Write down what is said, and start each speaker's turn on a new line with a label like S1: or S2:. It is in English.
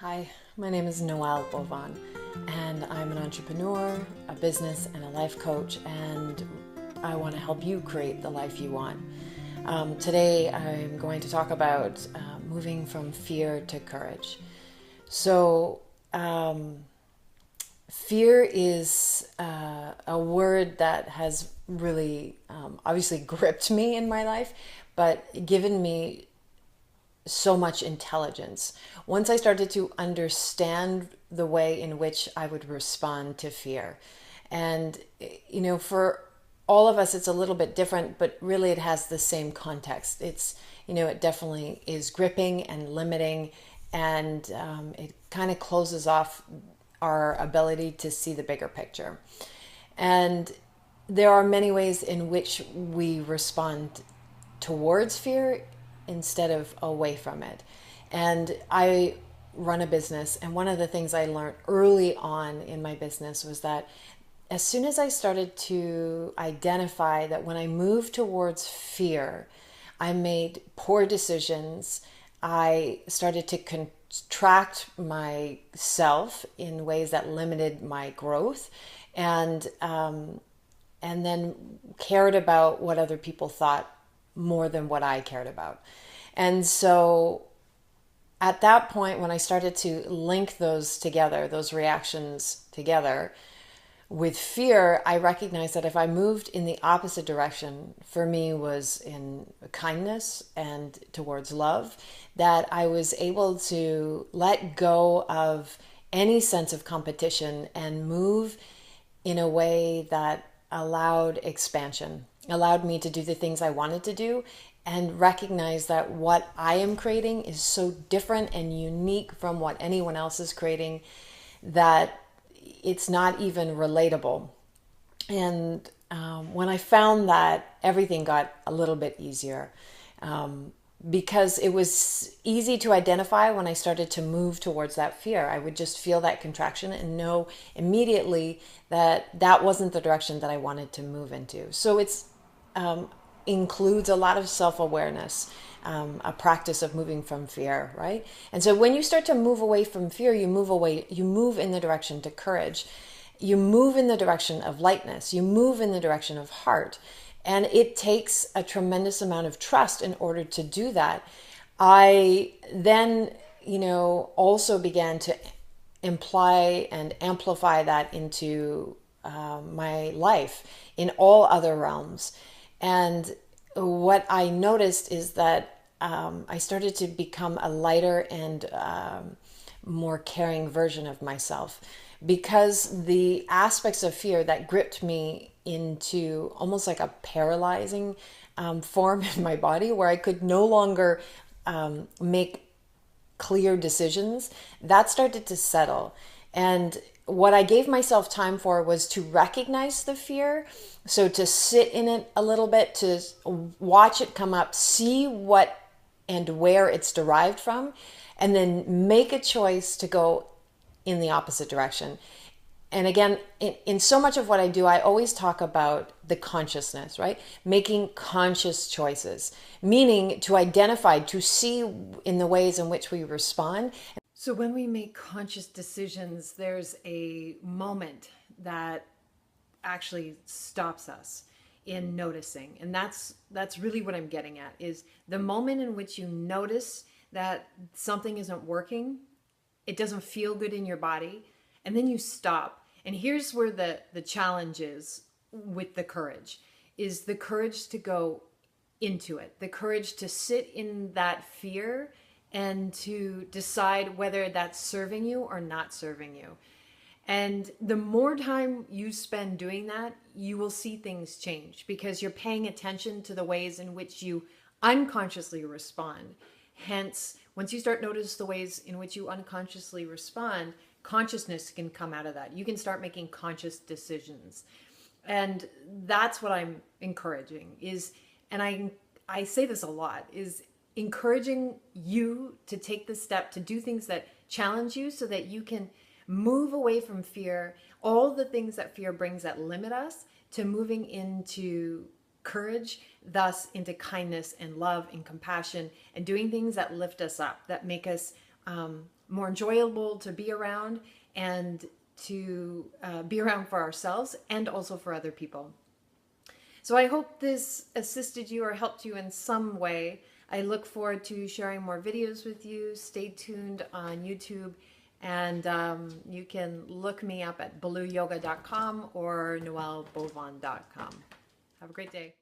S1: Hi, my name is Noelle Bovan, and I'm an entrepreneur, a business, and a life coach, and I want to help you create the life you want. Today, I'm going to talk about moving from fear to courage. So, fear is a word that has really obviously gripped me in my life, but given me so much intelligence. Once I started to understand the way in which I would respond to fear. And, for all of us, it's a little bit different, but really it has the same context. It definitely is gripping and limiting, and it kind of closes off our ability to see the bigger picture. And there are many ways in which we respond towards fear instead of away from it. And I run a business, and one of the things I learned early on in my business was that as soon as I started to identify that when I moved towards fear, I made poor decisions. I started to contract myself in ways that limited my growth, and and then cared about what other people thought more than what I cared about. And so at that point, when I started to link those together, those reactions together with fear, I recognized that if I moved in the opposite direction, for me was in kindness and towards love, that I was able to let go of any sense of competition and move in a way that allowed expansion, allowed me to do the things I wanted to do, and recognize that what I am creating is so different and unique from what anyone else is creating that it's not even relatable. And when I found that, everything got a little bit easier. Because it was easy to identify when I started to move towards that fear. I would just feel that contraction and know immediately that that wasn't the direction that I wanted to move into. So it's includes a lot of self-awareness, a practice of moving from fear, right? And so when you start to move away from fear, you move in the direction to courage. You move in the direction of lightness. You move in the direction of heart. And it takes a tremendous amount of trust in order to do that. I then, also began to imply and amplify that into my life in all other realms. And what I noticed is that I started to become a lighter and more caring version of myself, because the aspects of fear that gripped me into almost like a paralyzing form in my body, where I could no longer make clear decisions, that started to settle. And what I gave myself time for was to recognize the fear. So to sit in it a little bit, to watch it come up, see what and where it's derived from, and then make a choice to go in the opposite direction. And again, in so much of what I do, I always talk about the consciousness, right? Making conscious choices, meaning to identify, to see in the ways in which we respond. So when we make conscious decisions, there's a moment that actually stops us in noticing. And that's really what I'm getting at, is the moment in which you notice that something isn't working, it doesn't feel good in your body, and then you stop. And here's where the challenge is with the courage, is the courage to go into it, the courage to sit in that fear and to decide whether that's serving you or not serving you. And the more time you spend doing that, you will see things change, because you're paying attention to the ways in which you unconsciously respond. Hence, once you start notice the ways in which you unconsciously respond, consciousness can come out of that. You can start making conscious decisions. And that's what I'm encouraging is, and I say this a lot, is encouraging you to take the step to do things that challenge you so that you can move away from fear, all the things that fear brings that limit us, to moving into courage, thus into kindness and love and compassion, and doing things that lift us up, that make us
S2: more enjoyable to be around, and to be around for ourselves and also for other people. So I hope this assisted you or helped you in some way. I look forward to sharing more videos with you. Stay tuned on YouTube, and you can look me up at balooyoga.com or noelbovon.com. Have a great day.